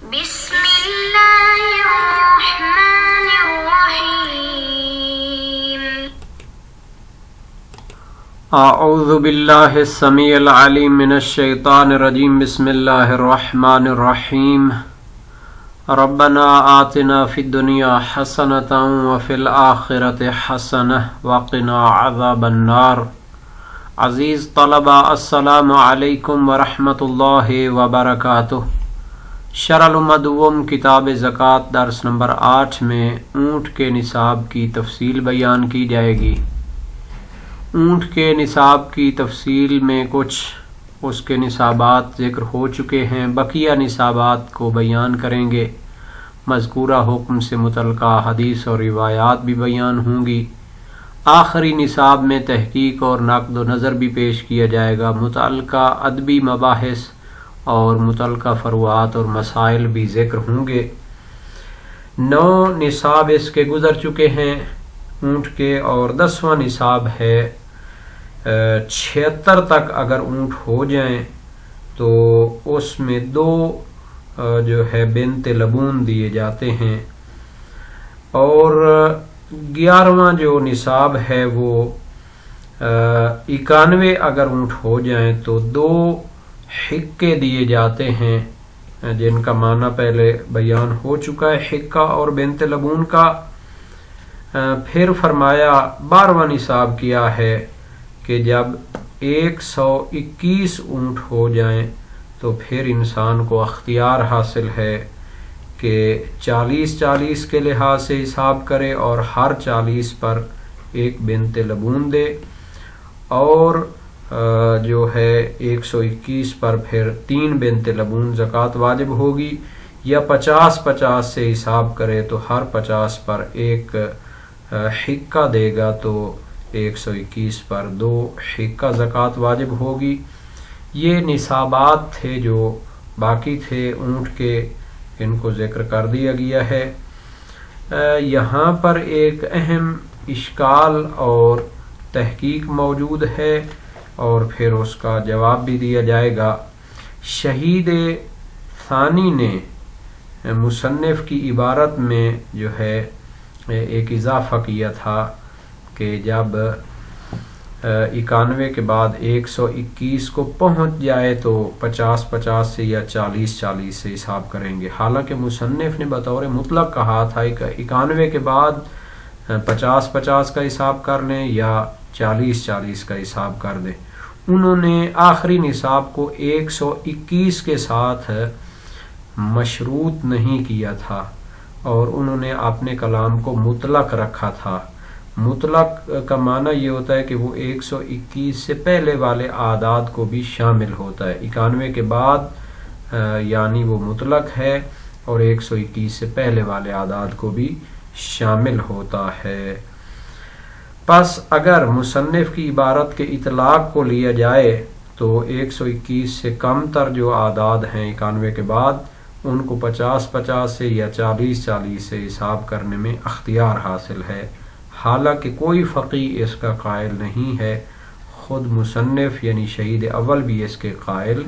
بسم اللہ الرحمن الرحیم اعوذ باللہ السمیع العلیم من الشیطان الرجیم بسم اللہ الرحمن الرحیم ربنا آتنا فی الدنیا حسنۃ وفی الآخرۃ حسنۃ وقنا عذاب النار۔ عزیز طلبہ، السلام علیکم ورحمۃ اللہ وبرکاتہ۔ شرح المدوم کتاب زکوٰۃ درس نمبر 8 میں اونٹ کے نصاب کی تفصیل بیان کی جائے گی۔ اونٹ کے نصاب کی تفصیل میں کچھ اس کے نصابات ذکر ہو چکے ہیں، بقیہ نصابات کو بیان کریں گے۔ مذکورہ حکم سے متعلقہ حدیث اور روایات بھی بیان ہوں گی۔ آخری نصاب میں تحقیق اور نقد و نظر بھی پیش کیا جائے گا۔ متعلقہ ادبی مباحث اور متعلقہ فروعات اور مسائل بھی ذکر ہوں گے۔ 9 نصاب اس کے گزر چکے ہیں اونٹ کے، اور 10واں نصاب ہے 76 تک اگر اونٹ ہو جائیں تو اس میں 2 جو ہے بنت لبون دیے جاتے ہیں، اور 11واں جو نصاب ہے وہ 91 اگر اونٹ ہو جائیں تو 2 حقے دیے جاتے ہیں، جن کا معنی پہلے بیان ہو چکا ہے، حقہ اور بنت لبون کا۔ پھر فرمایا 12واں نصاب کیا ہے کہ جب 121 اونٹ ہو جائیں تو پھر انسان کو اختیار حاصل ہے کہ 40 کے لحاظ سے حساب کرے اور ہر 40 پر 1 بنت لبون دے، اور جو ہے 121 پر پھر 3 بنت لبون زکوٰۃ واجب ہوگی، یا 50 سے حساب کرے تو ہر 50 پر 1 حقہ دے گا تو 121 پر 2 حقہ زکوٰۃ واجب ہوگی۔ یہ نصابات تھے جو باقی تھے اونٹ کے، ان کو ذکر کر دیا گیا ہے۔ یہاں پر ایک اہم اشکال اور تحقیق موجود ہے، اور پھر اس کا جواب بھی دیا جائے گا۔ شہید ثانی نے مصنف کی عبارت میں جو ہے ایک اضافہ کیا تھا کہ جب 91 کے بعد 121 کو پہنچ جائے تو 50 سے یا 40 سے حساب کریں گے، حالانکہ مصنف نے بطور مطلق کہا تھا کہ 91 کے بعد 50 کا حساب کر لیں یا 40 کا حساب کر دیں۔ انہوں نے آخری نصاب کو 121 کے ساتھ مشروط نہیں کیا تھا، اور انہوں نے اپنے کلام کو مطلق رکھا تھا۔ مطلق کا معنی یہ ہوتا ہے کہ وہ 121 سے پہلے والے اعداد کو بھی شامل ہوتا ہے، 91 کے بعد یعنی وہ مطلق ہے، اور 121 سے پہلے والے اعداد کو بھی شامل ہوتا ہے۔ پس اگر مصنف کی عبارت کے اطلاق کو لیا جائے تو 121 سے کم تر جو اعداد ہیں 91 کے بعد، ان کو 50 سے یا 40 سے حساب کرنے میں اختیار حاصل ہے، حالانکہ کوئی فقیہ اس کا قائل نہیں ہے، خود مصنف یعنی شہید اول بھی اس کے قائل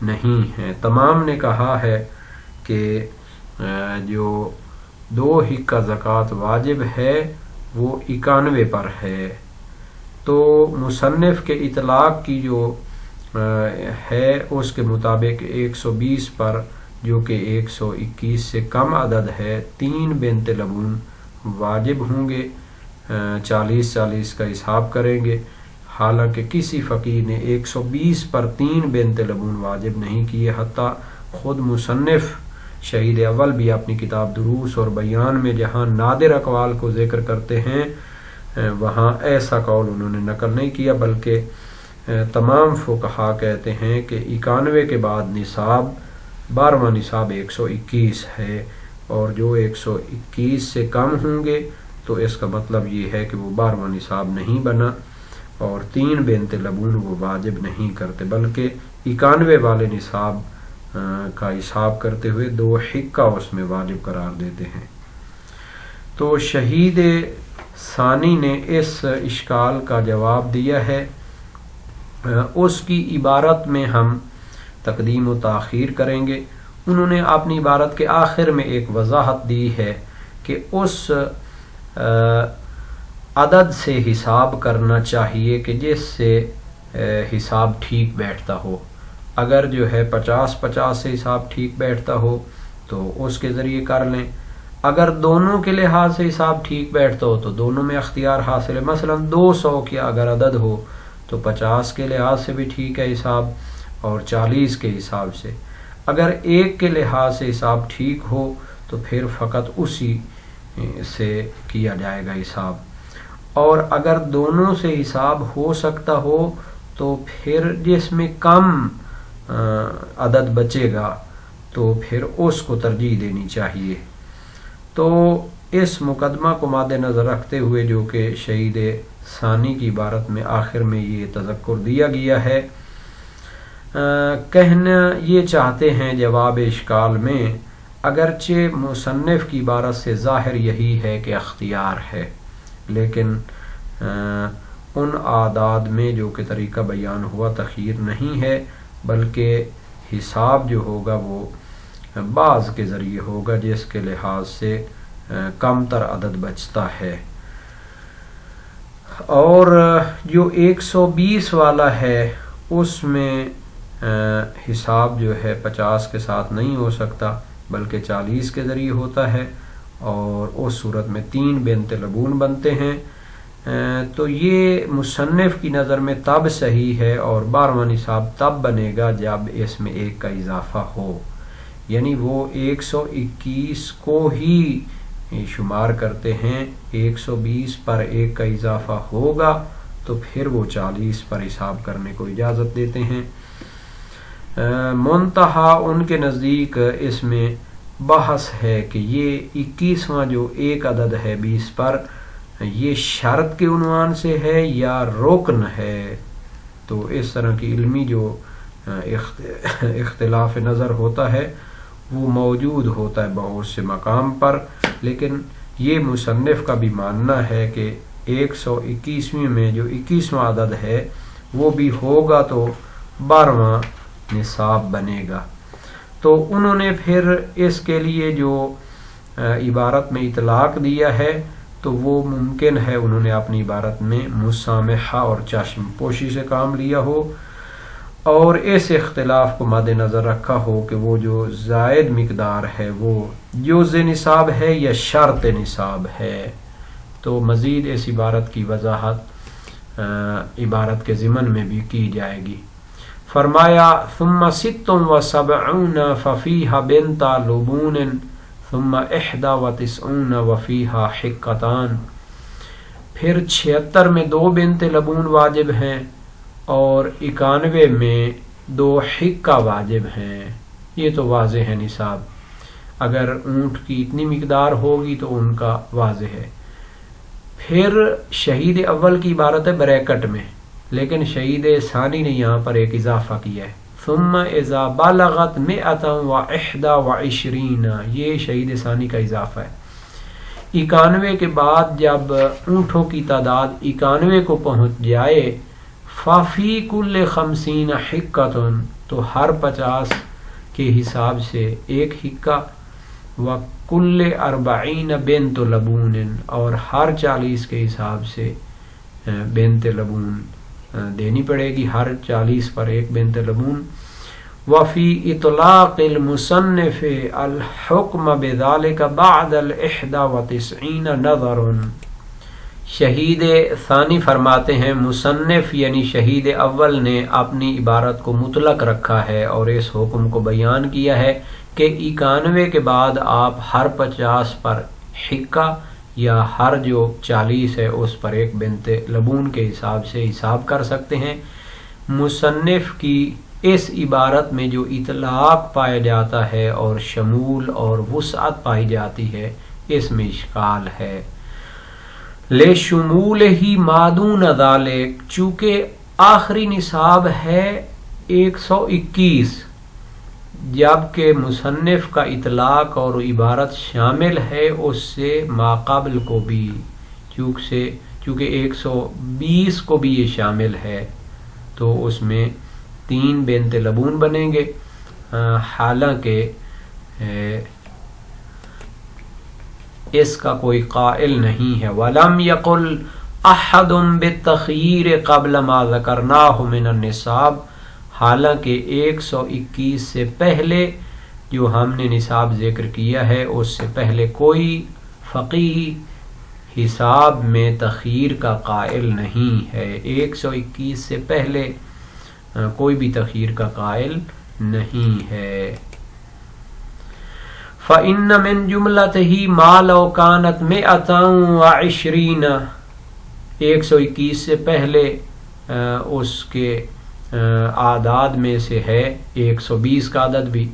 نہیں ہیں۔ تمام نے کہا ہے کہ جو 2 حقہ زکوٰۃ واجب ہے وہ 91 پر ہے، تو مصنف کے اطلاق کی جو ہے اس کے مطابق 120 پر، جو کہ 121 سے کم عدد ہے، 3 بنت لبون واجب ہوں گے، 40 کا حساب کریں گے، حالانکہ کسی فقیہ نے 120 پر 3 بنت لبون واجب نہیں کیے، حتیٰ خود مصنف شہید اول بھی اپنی کتاب دروس اور بیان میں جہاں نادر اقوال کو ذکر کرتے ہیں وہاں ایسا قول انہوں نے نقل نہیں کیا، بلکہ تمام فقہا کہتے ہیں کہ 91 کے بعد نصاب 12واں نصاب 121 ہے، اور جو 121 سے کم ہوں گے تو اس کا مطلب یہ ہے کہ وہ 12واں نصاب نہیں بنا، اور 3 بنت لبون وہ واجب نہیں کرتے، بلکہ 91 والے نصاب کا حساب کرتے ہوئے 2 حقہ اس میں واجب قرار دیتے ہیں۔ تو شہید ثانی نے اس اشکال کا جواب دیا ہے۔ اس کی عبارت میں ہم تقدیم و تاخیر کریں گے۔ انہوں نے اپنی عبارت کے آخر میں ایک وضاحت دی ہے کہ اس عدد سے حساب کرنا چاہیے کہ جس سے حساب ٹھیک بیٹھتا ہو. اگر جو ہے 50-50 سے حساب ٹھیک بیٹھتا ہو تو اس کے ذریعے کر لیں. اگر دونوں کے لحاظ سے حساب ٹھیک بیٹھتا ہو تو دونوں میں اختیار حاصل ہے. مثلا 200 کی اگر عدد ہو تو 50 کے لحاظ سے بھی ٹھیک ہے حساب اور 40 کے حساب سے. اگر ایک کے لحاظ سے حساب ٹھیک ہو تو پھر فقط اسی سے کیا جائے گا حساب. اور اگر دونوں سے حساب ہو سکتا ہو تو پھر جس میں کم عدد بچے گا تو پھر اس کو ترجیح دینی چاہیے. تو اس مقدمہ کو مد نظر رکھتے ہوئے جو کہ شہید ثانی کی عبارت میں آخر میں یہ تذکر دیا گیا ہے، کہنا یہ چاہتے ہیں جواب اشکال میں، اگرچہ مصنف کی عبارت سے ظاہر یہی ہے کہ اختیار ہے، لیکن ان اعداد میں جو کہ طریقہ بیان ہوا تخییر نہیں ہے، بلکہ حساب جو ہوگا وہ بعض کے ذریعے ہوگا جس کے لحاظ سے کم تر عدد بچتا ہے. اور جو 120 والا ہے اس میں حساب جو ہے 50 کے ساتھ نہیں ہو سکتا بلکہ 40 کے ذریعے ہوتا ہے، اور اس صورت میں 3 بنت لبون بنتے ہیں. تو یہ مصنف کی نظر میں تب صحیح ہے اور 12واں نصاب تب بنے گا جب اس میں ایک کا اضافہ ہو، یعنی وہ 121 کو ہی شمار کرتے ہیں. 120 پر ایک کا اضافہ ہوگا تو پھر وہ 40 پر حساب کرنے کو اجازت دیتے ہیں. منتہا ان کے نزدیک اس میں بحث ہے کہ یہ 21واں جو ایک عدد ہے 20 پر، یہ شرط کے عنوان سے ہے یا رکن ہے. تو اس طرح کی علمی جو اختلاف نظر ہوتا ہے وہ موجود ہوتا ہے بہت سے مقام پر، لیکن یہ مصنف کا بھی ماننا ہے کہ 121ویں میں جو 21واں عدد ہے وہ بھی ہوگا تو 12واں نصاب بنے گا. تو انہوں نے پھر اس کے لیے جو عبارت میں اطلاق دیا ہے تو وہ ممکن ہے انہوں نے اپنی عبارت میں مسامحہ اور چشم پوشی سے کام لیا ہو اور اس اختلاف کو مد نظر رکھا ہو کہ وہ جو زائد مقدار ہے وہ جز نصاب ہے یا شرط نصاب ہے. تو مزید اس عبارت کی وضاحت عبارت کے ضمن میں بھی کی جائے گی. فرمایا ثم 76 ففیہا بنتا لبون ثم 91 وفیہا حقتان. پھر 76 میں 2 بنت لبون واجب ہیں اور 91 میں 2 حقہ واجب ہیں. یہ تو واضح ہے نصاب. اگر اونٹ کی اتنی مقدار ہوگی تو ان کا واضح ہے. پھر شہید اول کی عبارت ہے بریکٹ میں، لیکن شہید ثانی نے یہاں پر ایک اضافہ کیا ہے، ثم اذا بلغت 121، یہ شہید ثانی کا اضافہ ہے. 91 کے بعد جب اونٹوں کی تعداد 91 کو پہنچ جائے، ففی کل 50 حقۃ، تو ہر 50 کے حساب سے ایک حقہ، وکل 40 بنت لبون، اور ہر 40 کے حساب سے بنت لبون دینی پڑے گی، ہر 40 پر ایک بنت لبون. وفی اطلاق المصنف الحکم بذلک بعد 91 نظر. شہید ثانی فرماتے ہیں مصنف یعنی شہید اول نے اپنی عبارت کو مطلق رکھا ہے اور اس حکم کو بیان کیا ہے کہ 91 کے بعد آپ ہر 50 پر حقہ یا ہر جو 40 ہے اس پر ایک بنت لبون کے حساب سے حساب کر سکتے ہیں. مصنف کی اس عبارت میں جو اطلاق پایا جاتا ہے اور شمول اور وسعت پائی جاتی ہے اس میں اشکال ہے. لے شمول ہی مادون ذالک، چونکہ آخری نصاب ہے 121، جبکہ مصنف کا اطلاق اور عبارت شامل ہے اس سے ماقبل کو بھی، چونکہ 120 کو بھی یہ شامل ہے تو اس میں 3 بنت لبون بنیں گے. حالانکہ اس کا کوئی قائل نہیں ہے. وَلَمْ يَقُلْ أَحَدٌ بِالتَّخْيِيرِ قَبْلَ مَا ذَكَرْنَاهُ مِنَ النِّصَابِ، حالانکہ 121 سے پہلے جو ہم نے نصاب ذکر کیا ہے اس سے پہلے کوئی فقیہ حساب میں تخییر کا قائل نہیں ہے. 121 سے پہلے کوئی بھی تخییر کا قائل نہیں ہے. فَإِنَّ مِن جُمْلَتِهِ مَا لَوْ كَانَتْ 120، 121 سے پہلے اس کے اعداد میں سے ہے 120 کا عدد بھی.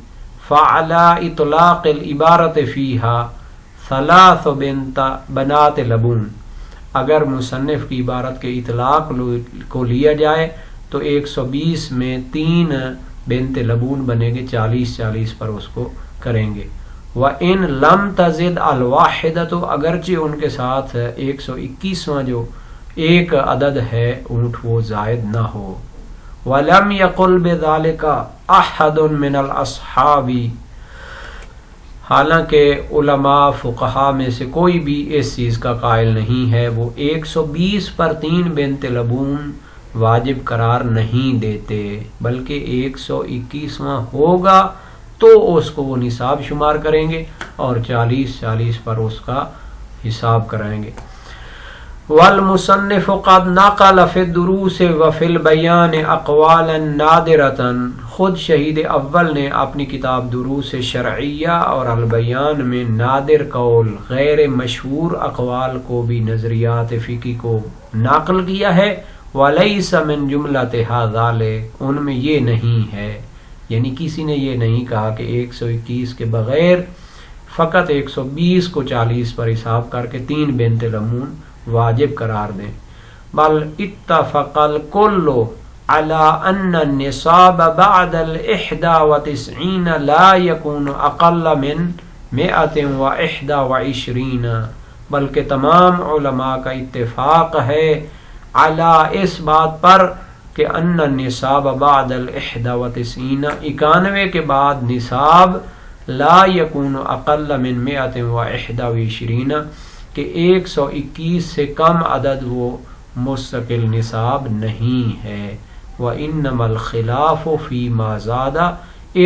فَعَلَى إِطْلَاقِ الْعِبَارَةِ فِيهَا 3 بنات لبون، اگر مصنف کی عبارت کے اطلاق کو لیا جائے تو 120 میں 3 بنت لبون بنے گے، 40 پر اس کو کریں گے. وَإِن لَمْ تَزِدْ الْوَاحِدَةُ، اگرچہ ان کے ساتھ 121واں جو ایک عدد ہے اونٹ وہ زائد نہ ہو. وَلَمْ يَقُلْ بِذَلِكَ أَحَدٌ مِّنَ الْأَصْحَابِ، حالانکہ علماء فقہا میں سے کوئی بھی اس چیز کا قائل نہیں ہے. وہ 120 پر 3 بنت لبون واجب قرار نہیں دیتے، بلکہ 121واں ہوگا تو اس کو وہ نصاب شمار کریں گے اور 40 پر اس کا حساب کرائیں گے. والمصنف قد نقل فی الدروس وفی البیان اقوالا نادرتا، خود شہید اول نے اپنی کتاب دروس شرعیہ اور البیان میں نادر قول، غیر مشہور اقوال کو بھی نظریات فقہی کو نقل کیا ہے. ولیس من جملۃ ھذا، ان میں یہ نہیں ہے، یعنی کسی نے یہ نہیں کہا کہ 121 کے بغیر فقط 120 کو 40 پر حساب کر کے 3 بنت لبون واجب قرار دیں. بل اتفق الکل علی ان النصاب بعد 91 لا يكون اقل من 121، بلکہ تمام علماء کا اتفاق ہے علی اس بات پر کہ ان النصاب بعد 91 کے بعد نصاب لا يكون اقل من 121، کہ 121 سے کم عدد وہ مستقل نصاب نہیں ہے. وَإِنَّمَا الْخِلَافُ فِي مَا زَادَ،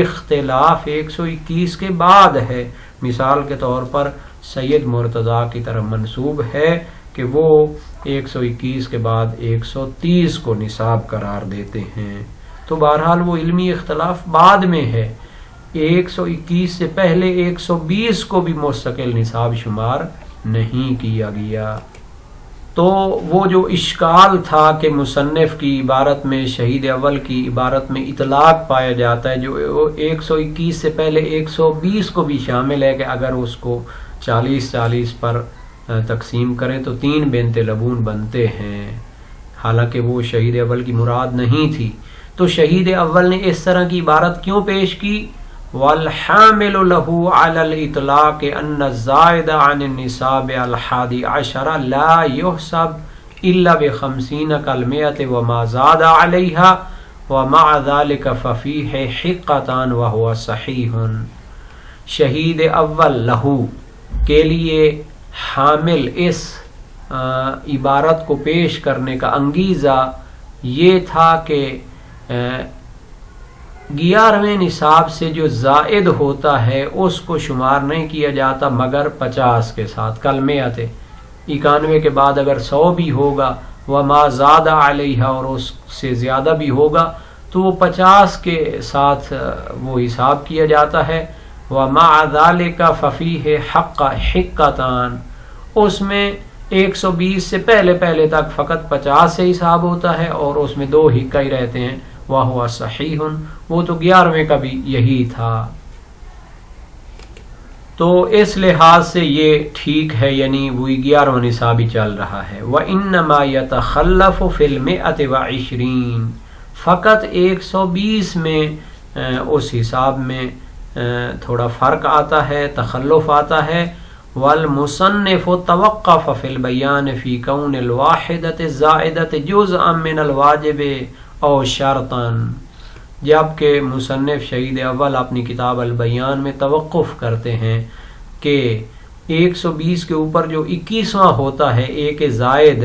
اختلاف 121 کے بعد ہے. مثال کے طور پر سید مرتضیٰ کی طرف منسوب ہے کہ وہ 121 کے بعد 130 کو نصاب قرار دیتے ہیں. تو بہرحال وہ علمی اختلاف بعد میں ہے. 121 سے پہلے 120 کو بھی مستقل نصاب شمار نہیں کیا گیا. تو وہ جو اشکال تھا کہ مصنف کی عبارت میں، شہید اول کی عبارت میں اطلاق پایا جاتا ہے، جو 121 سے پہلے 120 کو بھی شامل ہے کہ اگر اس کو 40 پر تقسیم کریں تو 3 بنت لبون بنتے ہیں، حالانکہ وہ شہید اول کی مراد نہیں تھی. تو شہید اول نے اس طرح کی عبارت کیوں پیش کی؟ والحامل له على الاطلاق ان الزائد عن النصاب 11 لا يحسب الا ب50 كالمئة وما زاد عليها ومع ذلك ففيه حقتان وهو صحيح. شہید اول لہو کے لیے حامل اس عبارت کو پیش کرنے کا انگیزہ یہ تھا کہ 11ویں نصاب سے جو زائد ہوتا ہے اس کو شمار نہیں کیا جاتا مگر 50 کے ساتھ. کلمات 91 کے بعد اگر 100 بھی ہوگا وما زاد علیہ اور اس سے زیادہ بھی ہوگا تو وہ 50 کے ساتھ وہ حساب کیا جاتا ہے. ومع ذلك ففیہ حقتان، اس میں 120 سے پہلے تک فقط 50 سے حساب ہوتا ہے اور اس میں 2 حقہ ہی رہتے ہیں. وَهُوَ صحیح، وہ تو 11ویں کا بھی یہی تھا. تو اس لحاظ سے یہ ٹھیک ہے، یعنی وہی 11واں نصاب ہی چل رہا ہے. وَإِنَّمَا يَتَخَلَّفُ فِي 120، فقط 120 میں اس حساب میں تھوڑا فرق آتا ہے، تخلف آتا ہے. وَالْمُصَنِّفُ تَوَقَّفَ فِي الْبَيَانِ فِي كَوْنِ الْوَاحِدَةِ الزَّائِدَةِ جُزْءًا مِنَ الْوَاجِبِ او شرطاً. جبکہ مصنف شہید اول اپنی کتاب البیان میں توقف کرتے ہیں کہ 120 کے اوپر جو 21واں ہوتا ہے ایک زائد،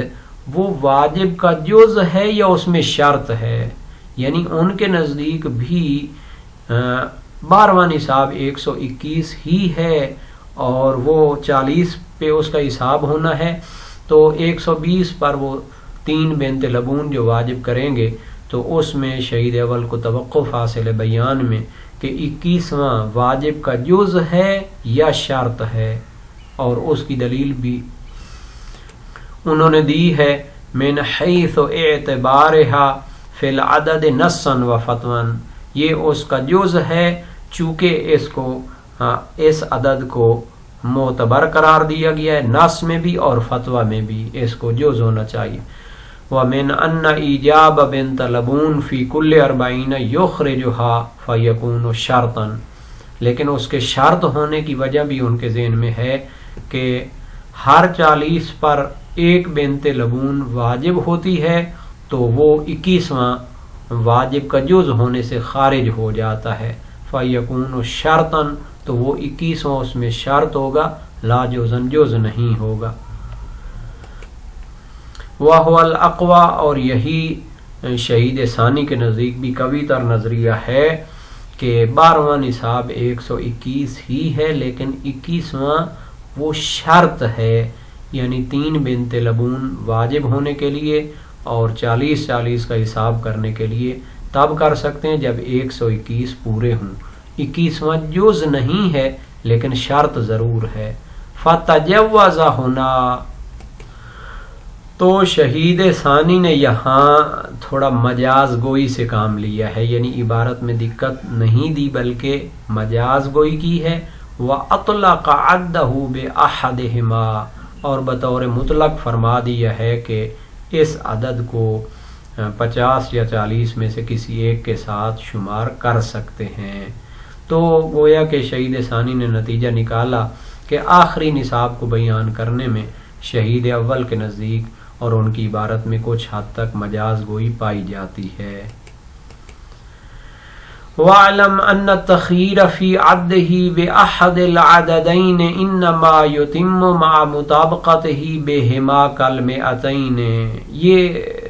وہ واجب کا جز ہے یا اس میں شرط ہے؟ یعنی ان کے نزدیک بھی 12واں نصاب 121 ہی ہے اور وہ 40 پہ اس کا حساب ہونا ہے، تو 120 پر وہ 3 بنت لبون جو واجب کریں گے، تو اس میں شہید اول کو توقف حاصل ہے بیان میں کہ 21واں واجب کا جز ہے یا شرط ہے، اور اس کی دلیل بھی انہوں نے دی ہے من حیث اعتبارها فی العدد نصا و فتوا، یہ اس کا جز ہے چونکہ اس عدد کو معتبر قرار دیا گیا ہے، نص میں بھی اور فتویٰ میں بھی اس کو جز ہونا چاہیے۔ وَمِنْ أَنَّ إِيجَابَ بِنْتَ لَبُونَ فِي كُلِّ 40 يُخْرِجُهَا فَيَكُونُ شَرْطًا، لیکن اس کے شرط ہونے کی وجہ بھی ان کے ذہن میں ہے کہ ہر 40 پر ایک بنت لبون واجب ہوتی ہے تو وہ 21واں واجب کا جز ہونے سے خارج ہو جاتا ہے، فَيَكُونُ شَرْطًا، تو وہ 21واں اس میں شرط ہوگا، لا جزن جز نہیں ہوگا۔ وَهُوَ الْأَقْوَى، اور یہی شہید ثانی کے نزدیک بھی قوی تر نظریہ ہے کہ 12واں نصاب 121 ہی ہے، لیکن 21واں وہ شرط ہے، یعنی 3 بنت لبون واجب ہونے کے لیے اور 40 کا حساب کرنے کے لیے تب کر سکتے ہیں جب 121 پورے ہوں۔ 21واں جز نہیں ہے لیکن شرط ضرور ہے۔ فتجوز ہونا، تو شہید ثانی نے یہاں تھوڑا مجاز گوئی سے کام لیا ہے، یعنی عبارت میں دقت نہیں دی بلکہ مجاز گوئی کی ہے۔ وَأَطْلَقَ عَدَّهُ بِأَحَدِهِمَا، اور بطور مطلق فرما دیا ہے کہ اس عدد کو 50 یا 40 میں سے کسی ایک کے ساتھ شمار کر سکتے ہیں۔ تو گویا کہ شہید ثانی نے نتیجہ نکالا کہ آخری نصاب کو بیان کرنے میں شہید اول کے نزدیک اور ان کی عبارت میں کچھ حد تک مجاز گوئی پائی جاتی ہے۔ وَاعْلَمْ أَنَّ التَّخْيِيرَ فِي عَدِّهِ بِأَحَدِ الْعَدَدَيْنِ إِنَّمَا يُتِمُّ مَعَ مُطَابَقَتِهِ بِهِمَا كَالْمِئَتَيْنِ، یہ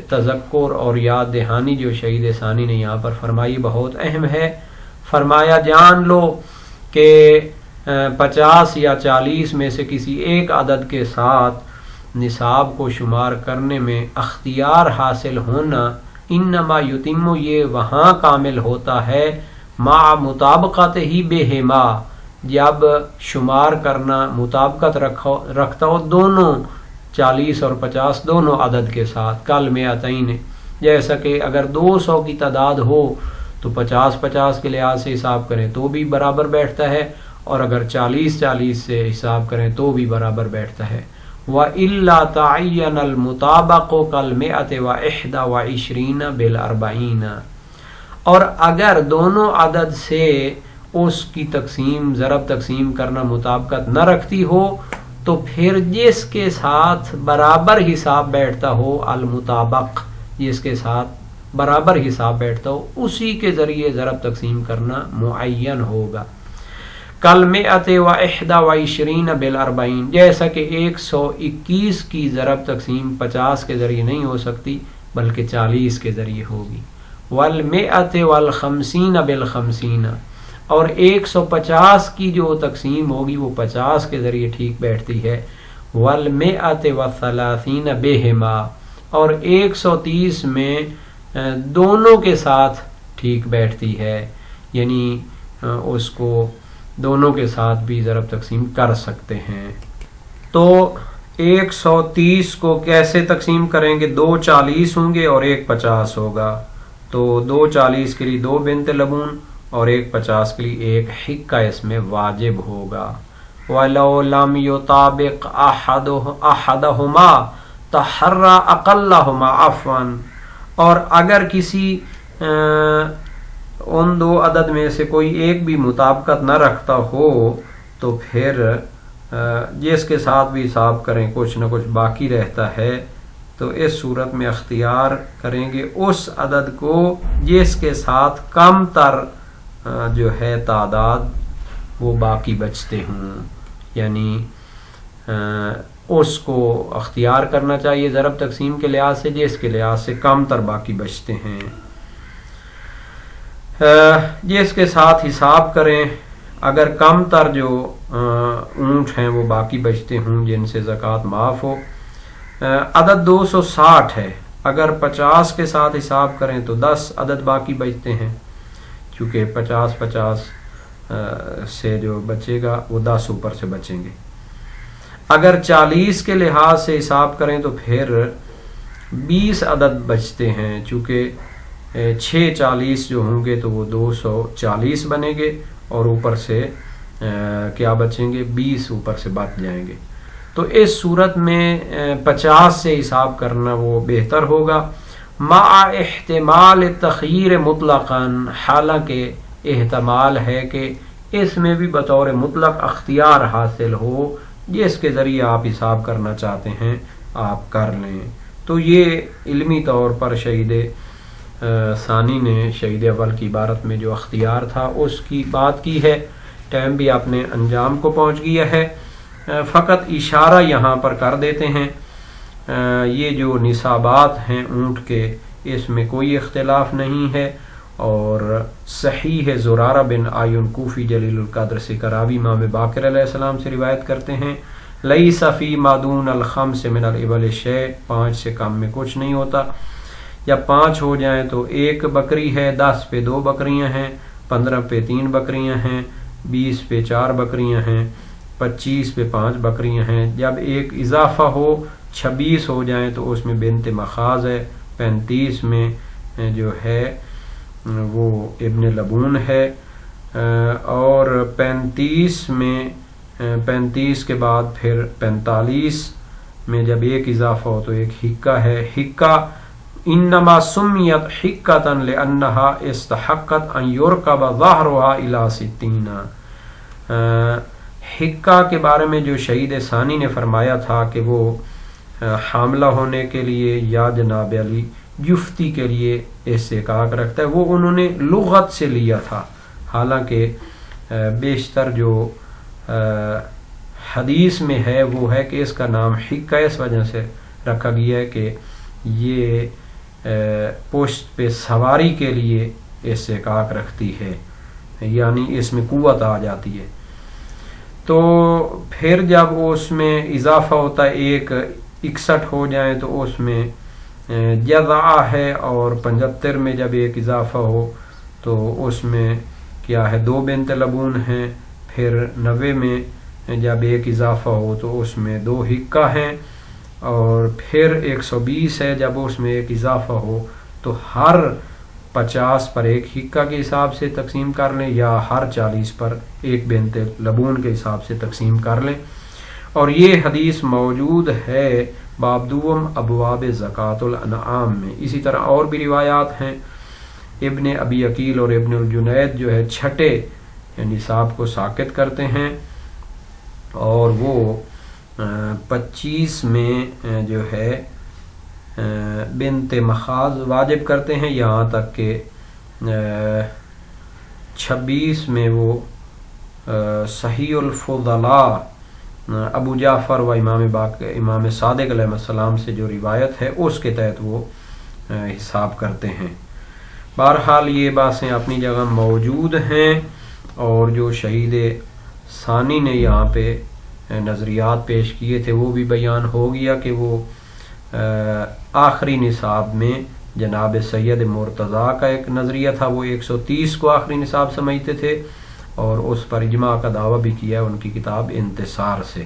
تذکر اور یاد دہانی جو شہید ثانی نے یہاں پر فرمائی بہت اہم ہے۔ فرمایا جان لو کہ 50 یا 40 میں سے کسی ایک عدد کے ساتھ نصاب کو شمار کرنے میں اختیار حاصل ہونا، انما یتم، یہ وہاں کامل ہوتا ہے، مع مطابقت ہی بہما، جب شمار کرنا مطابقت رکھتا ہو دونوں 40 اور 50 دونوں عدد کے ساتھ، کل میں آتئین، جیسا کہ اگر 200 کی تعداد ہو تو 50 کے لحاظ سے حساب کریں تو بھی برابر بیٹھتا ہے، اور اگر 40 سے حساب کریں تو بھی برابر بیٹھتا ہے۔ وَإِلَّا تَعَيَّنَ الْمُطَابَقُ كَالْمِئَةِ وَإِشْرِينَ بِالْأَرْبَعِينَ، اور اگر دونوں عدد سے اس کی تقسیم ضرب تقسیم کرنا مطابقت نہ رکھتی ہو تو پھر جس کے ساتھ برابر حساب بیٹھتا ہو، المطابق، جس کے ساتھ برابر حساب بیٹھتا ہو اسی کے ذریعے ضرب تقسیم کرنا معین ہوگا۔ کالمئۃ و21 بالاربعین، جیسا کہ 121 کی ضرب تقسیم 50 کے ذریعے نہیں ہو سکتی بلکہ 40 کے ذریعے ہوگی۔ والمئۃ والخمسین بالخمسین، اور 150 کی جو تقسیم ہوگی وہ 50 کے ذریعے ٹھیک بیٹھتی ہے۔ والمئۃ والثلاثین بہما، اور 130 میں دونوں کے ساتھ ٹھیک بیٹھتی ہے، یعنی اس کو دونوں کے ساتھ بھی ضرب تقسیم کر سکتے ہیں۔ تو 130 کو کیسے تقسیم کریں گے؟ 2 40 ہوں گے اور 1 50 ہوگا، تو 2 40 کے لیے 2 بنت لبون اور 1 50 کے لیے 1 حقہ اس میں واجب ہوگا۔ وَلَوْ لَمْ يُطَابِقْ أَحَدَهُمَا تَحَرَّى أَقَلَّهُمَا عَفْوًا، اور اگر کسی ان 2 عدد میں سے کوئی ایک بھی مطابقت نہ رکھتا ہو تو پھر جس کے ساتھ بھی حساب کریں کچھ نہ کچھ باقی رہتا ہے، تو اس صورت میں اختیار کریں گے اس عدد کو جس کے ساتھ کم تر جو ہے تعداد وہ باقی بچتے ہوں، یعنی اس کو اختیار کرنا چاہیے ضرب تقسیم کے لحاظ سے جس کے لحاظ سے کم تر باقی بچتے ہیں۔ جس کے ساتھ حساب کریں، اگر کم تر جو اونٹ ہیں وہ باقی بچتے ہوں جن سے زکوٰۃ معاف ہو۔ عدد 260 ہے، اگر 50 کے ساتھ حساب کریں تو 10 عدد باقی بچتے ہیں، چونکہ 50 سے جو بچے گا وہ 10 اوپر سے بچیں گے۔ اگر 40 کے لحاظ سے حساب کریں تو پھر 20 عدد بچتے ہیں، چونکہ 6 40 جو ہوں گے تو وہ 240 بنیں گے اور اوپر سے کیا بچیں گے، 20 اوپر سے بچ جائیں گے۔ تو اس صورت میں 50 سے حساب کرنا وہ بہتر ہوگا، مع احتمال تخیر مطلقاً، حالانکہ احتمال ہے کہ اس میں بھی بطور مطلق اختیار حاصل ہو، جس کے ذریعے آپ حساب کرنا چاہتے ہیں آپ کر لیں۔ تو یہ علمی طور پر شہید ثانی نے شہید اول کی عبارت میں جو اختیار تھا اس کی بات کی ہے۔ ٹائم بھی اپنے انجام کو پہنچ گیا ہے، فقط اشارہ یہاں پر کر دیتے ہیں۔ یہ جو نصابات ہیں اونٹ کے، اس میں کوئی اختلاف نہیں ہے، اور صحیح ہے زرارہ بن آیون کوفی جلیل القدر سے کراوی امام باقر علیہ السلام سے روایت کرتے ہیں، لیس فی ما دون الخمس من الابل شیء، 5 سے کم میں کچھ نہیں ہوتا، یا 5 ہو جائیں تو 1 بکری ہے، 10 پہ 2 بکریاں ہیں، 15 پہ 3 بکریاں ہیں، 20 پہ 4 بکریاں ہیں، 25 پہ 5 بکریاں ہیں، جب ایک اضافہ ہو 26 ہو جائیں تو اس میں بنت مخاض ہے، 35 میں جو ہے وہ ابن لبون ہے، اور 35 میں 35 کے بعد پھر 45 میں جب ایک اضافہ ہو تو ایک حکہ ہے۔ حکہ انما سمیت حکۃ لانها استحقت ان یرکب ظہرها الى 60۔ حکہ کے بارے میں جو شہید ثانی نے فرمایا تھا کہ وہ حاملہ ہونے کے لیے یا جناب علی جفتی کے لیے استحقاق رکھتا ہے، وہ انہوں نے لغت سے لیا تھا، حالانکہ بیشتر جو حدیث میں ہے وہ ہے کہ اس کا نام حکہ اس وجہ سے رکھا گیا ہے کہ یہ پشت پہ سواری کے لیے استحقاق رکھتی ہے، یعنی اس میں قوت آ جاتی ہے۔ تو پھر جب اس میں اضافہ ہوتا ہے 61 ہو جائیں تو اس میں جزع ہے، اور 75 میں جب ایک اضافہ ہو تو اس میں کیا ہے 2 بنت لبون ہیں، پھر 90 میں جب ایک اضافہ ہو تو اس میں 2 حکہ ہیں، اور پھر 120 ہے جب اس میں ایک اضافہ ہو تو ہر 50 پر 1 حکہ کے حساب سے تقسیم کر لیں، یا ہر 40 پر 1 بنت لبون کے حساب سے تقسیم کر لیں۔ اور یہ حدیث موجود ہے باب دوم ابواب زکوٰۃ الانعام میں۔ اسی طرح اور بھی روایات ہیں، ابن ابی عقیل اور ابن الجنید جو ہے چھٹے نصاب کو ساقط کرتے ہیں، اور وہ 25 میں جو ہے بنت مخاض واجب کرتے ہیں، یہاں تک کہ 26 میں وہ صحیح الفضلاء ابو جعفر و امام صادق علیہ السلام سے جو روایت ہے اس کے تحت وہ حساب کرتے ہیں۔ بہرحال یہ باتیں اپنی جگہ موجود ہیں، اور جو شہید ثانی نے یہاں پہ نظریات پیش کیے تھے وہ بھی بیان ہو گیا کہ وہ آخری نصاب میں جناب سید مرتضیٰ کا ایک نظریہ تھا، وہ 130 کو آخری نصاب سمجھتے تھے، اور اس پر اجماع کا دعویٰ بھی کیا ہے ان کی کتاب انتصار سے۔